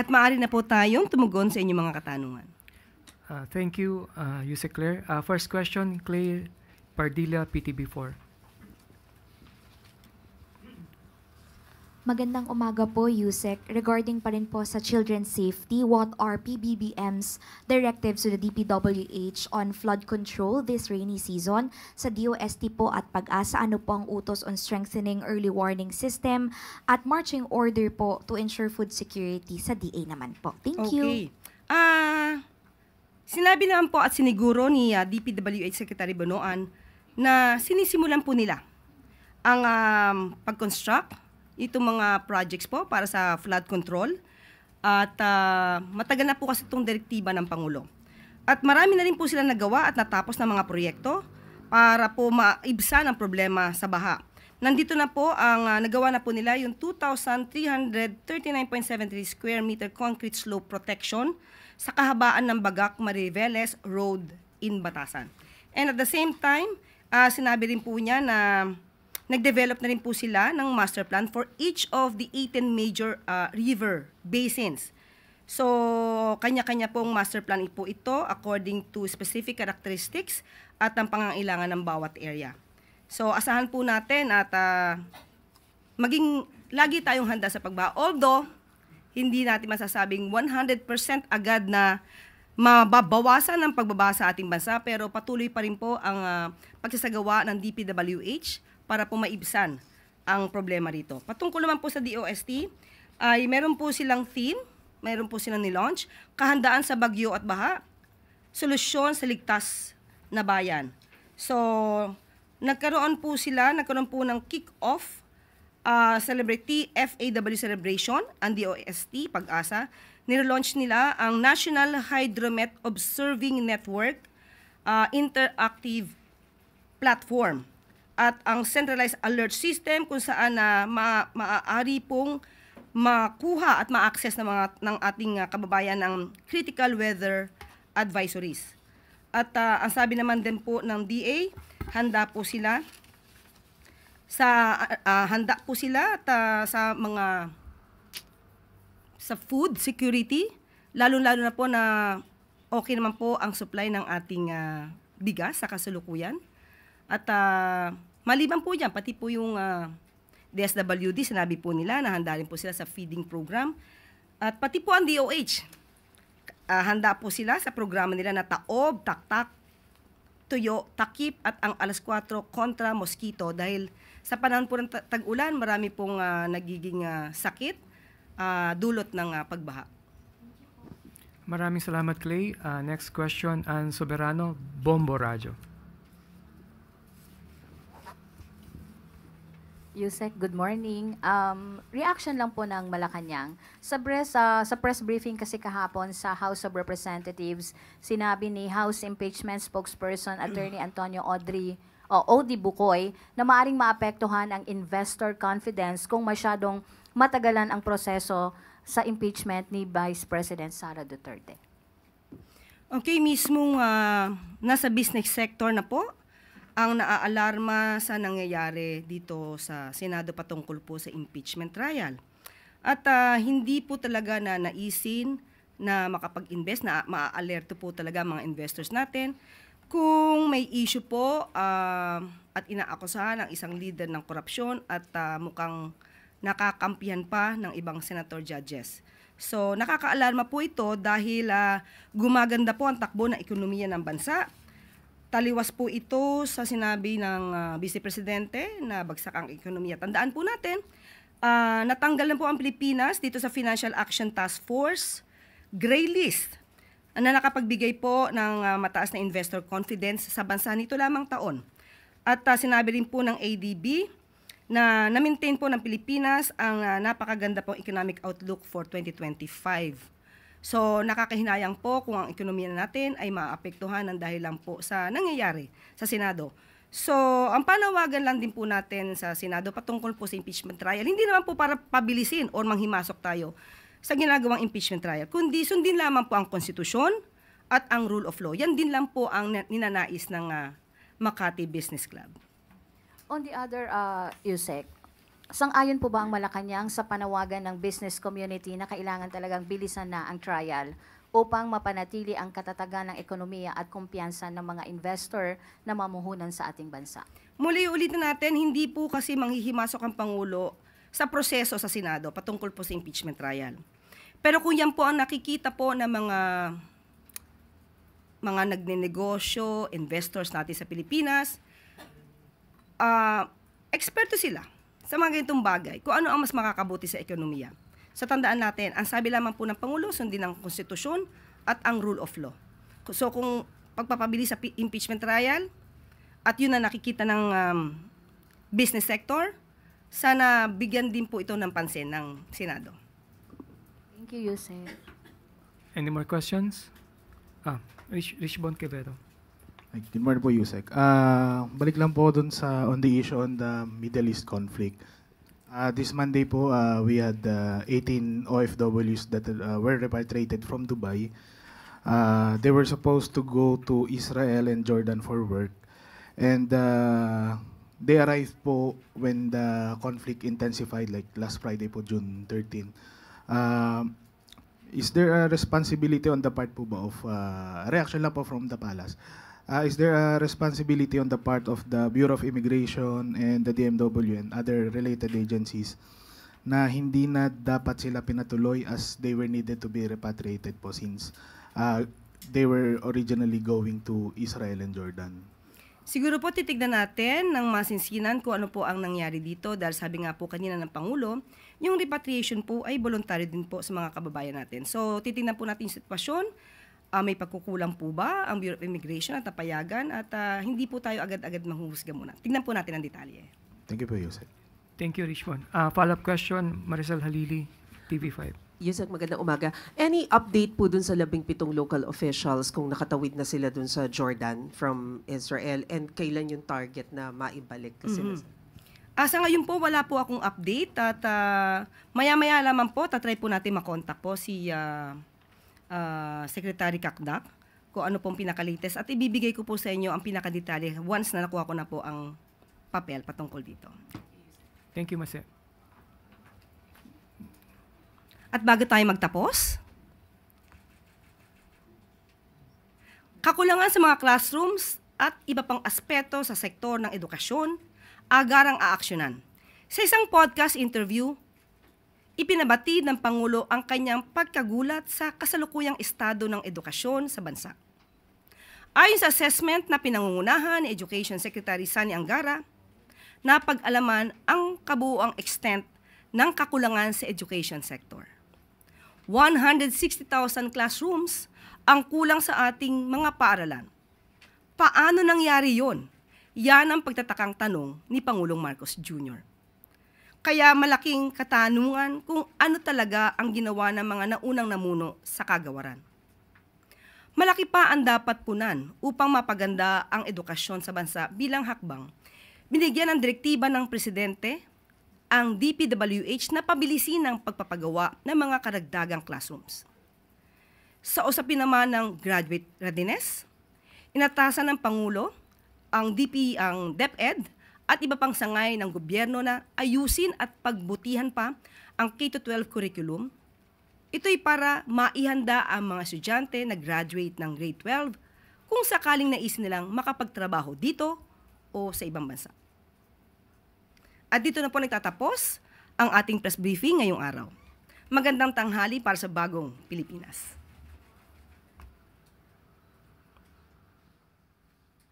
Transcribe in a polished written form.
At maaari na po tayong tumugon sa inyong mga katanungan. Thank you, Yusek Claire. First question, Claire Pardilla, PTB4. Magandang umaga po, Yusek. Regarding pa rin po sa children's safety, what are PBBM's directives to the DPWH on flood control this rainy season? Sa DOST po at Pag-asa, ano po ang utos on strengthening early warning system at marching order po to ensure food security sa DA naman po? Thank you. Sinabi naman po at siniguro ni DPWH Secretary Bonoan na sinisimulan po nila ang pag-construct itong mga projects po para sa flood control at matagal na po kasi itong direktiba ng Pangulo. At marami na rin po sila nagawa at natapos ng mga proyekto para po maibsan ang problema sa baha. Nandito na po ang nagawa na po nila yung 2,339.73 square meter concrete slope protection sa kahabaan ng Bagak Mariveles Road in Batasan. And at the same time, sinabi rin po niya na nag-develop na rin po sila ng master plan for each of the 18 major river basins. So, kanya-kanya pong master plan po ito according to specific characteristics at ang pangangailangan ng bawat area. So, asahan po natin at maging lagi tayong handa sa pagbaha. Although, hindi natin masasabing 100% agad na mababawasan ang pagbaba sa ating bansa, pero patuloy pa rin po ang pagsasagawa ng DPWH para po maibsan ang problema rito. Patungkol naman po sa DOST, ay meron po silang theme, meron po silang nilaunch, kahandaan sa bagyo at baha, solusyon sa ligtas na bayan. So, nagkaroon po ng kick-off, celebrity FAW celebration, ang DOST, Pag-asa. Nilaunch nila ang National Hydromet Observing Network interactive platform at ang centralized alert system kung saan maaari pong makuha at ma-access ng ating kababayan ng critical weather advisories. At ang sabi naman din po ng DA, handa po sila sa food security, lalo-lalo na po na okay naman po ang supply ng ating bigas sa kasalukuyan. At maliban po dyan, pati po yung DSWD, sinabi po nila na handa rin po sila sa feeding program. At pati po ang DOH, handa po sila sa programa nila na Taob, Taktak, Tuyo, Takip at ang alas 4 kontra mosquito. Dahil sa panahon po ng tag-ulan, marami pong nagiging sakit dulot ng pagbaha. Maraming salamat, Clay. Next question, Ann Soberano, Bombo Radio. Yusek, good morning. Reaction lang po ng Malacanang. Sa press briefing kasi kahapon sa House of Representatives, sinabi ni House Impeachment Spokesperson Attorney Antonio Odi Bukoy na maaring maapektuhan ang investor confidence kung masyadong matagalan ang proseso sa impeachment ni Vice President Sara Duterte. Okay, mismong nasa business sector na po ang naaalarma sa nangyayari dito sa Senado patungkol po sa impeachment trial. At hindi po talaga na naisin na makapag-invest, na maa-alerto po talaga mga investors natin kung may issue po at inaakusahan ng isang leader ng korupsyon at mukhang nakakampihan pa ng ibang senator judges. So nakakaalarma po ito dahil gumaganda po ang takbo ng ekonomiya ng bansa. Taliwas po ito sa sinabi ng Vice Presidente na bagsak ang ekonomiya. Tandaan po natin, natanggal na po ang Pilipinas dito sa Financial Action Task Force Gray List na nakapagbigay po ng mataas na investor confidence sa bansa nito lamang taon. At sinabi rin po ng ADB na na-maintain po ng Pilipinas ang napakaganda pong economic outlook for 2025. So nakakahinayang po kung ang ekonomiya natin ay maapektuhan ng dahil lang po sa nangyayari sa Senado. So ang panawagan lang din po natin sa Senado patungkol po sa impeachment trial, hindi naman po para pabilisin o manghimasok tayo sa ginagawang impeachment trial, kundi sundin lamang po ang konstitusyon at ang rule of law. Yan din lang po ang ninanais ng Makati Business Club. On the other, Yusek, sang-ayon po ba ang Malacanang sa panawagan ng business community na kailangan talagang bilisan na ang trial upang mapanatili ang katatagan ng ekonomiya at kumpiyansa ng mga investor na mamuhunan sa ating bansa? Muli ulitin natin, hindi po kasi manghihimasok ang Pangulo sa proseso sa Senado patungkol po sa impeachment trial. Pero kung yan po ang nakikita po ng mga nagnenegosyo, investors natin sa Pilipinas, eksperto sila sa mga ganitong bagay, kung ano ang mas makakabuti sa ekonomiya. So tandaan natin, ang sabi lamang po ng Pangulo, sundin ang konstitusyon at ang rule of law. So kung pagpapabilis sa impeachment trial, at yun na nakikita ng business sector, sana bigyan din po ito ng pansin ng Senado. Thank you, Yusek. Any more questions? Richbon Quevedo. Good morning po, Yusek. Balik lang po dun on the issue on the Middle East conflict. This Monday po, we had 18 OFWs that were repatriated from Dubai. They were supposed to go to Israel and Jordan for work. And they arrived po when the conflict intensified, like last Friday po, June 13. Is there a responsibility on the part po ba of, reaction lang po from the palace, is there a responsibility on the part of the Bureau of Immigration and the DMW and other related agencies na hindi na dapat sila pinatuloy as they were needed to be repatriated po since they were originally going to Israel and Jordan? Siguro po titignan natin ng masinsinan kung ano po ang nangyari dito dahil sabi nga po kanina ng Pangulo, yung repatriation po ay voluntary din po sa mga kababayan natin. So titignan po natin yung sitwasyon, may pagkukulang po ba ang Bureau of Immigration at napayagan at hindi po tayo agad-agad manghuhusga muna. Tignan po natin ang detalye. Thank you po, Yusek. Thank you, Richbon. Follow-up question, Maricel Halili, TV5. Yusek, magandang umaga. Any update po dun sa 17 local officials kung nakatawid na sila dun sa Jordan from Israel and kailan yung target na maibalik? Kasi Sa ngayon po, wala po akong update at maya-maya lamang po, tatry po natin makontak po si Secretary Kakdak kung ano pong pinaka-latest at ibibigay ko po sa inyo ang pinaka-detalye once na nakuha ko na po ang papel patungkol dito. Thank you, Mase. At bago tayo magtapos, kakulangan sa mga classrooms at iba pang aspeto sa sektor ng edukasyon, agarang aaksyonan. Sa isang podcast interview, ipinabatid ng Pangulo ang kanyang pagkagulat sa kasalukuyang estado ng edukasyon sa bansa. Ayon sa assessment na pinangungunahan ni Education Secretary Sani Angara, napag-alaman ang kabuuang extent ng kakulangan sa education sector. 160,000 classrooms ang kulang sa ating mga paaralan. Paano nangyari yon? Yan ang pagtatakang tanong ni Pangulong Marcos Jr. Kaya malaking katanungan kung ano talaga ang ginawa ng mga naunang namuno sa kagawaran. Malaki pa ang dapat punan upang mapaganda ang edukasyon sa bansa bilang hakbang. Binigyan ng direktiba ng Presidente ang DPWH na pabilisin ang pagpapagawa ng mga karagdagang classrooms. Sa usapin naman ng graduate readiness, inatasan ng Pangulo ang DepEd at iba pang sangay ng gobyerno na ayusin at pagbutihan pa ang K-12 curriculum. Ito'y para maihanda ang mga estudyante na graduate ng grade 12 kung sakaling nais nilang makapagtrabaho dito o sa ibang bansa. At dito na po nagtatapos ang ating press briefing ngayong araw. Magandang tanghali para sa bagong Pilipinas.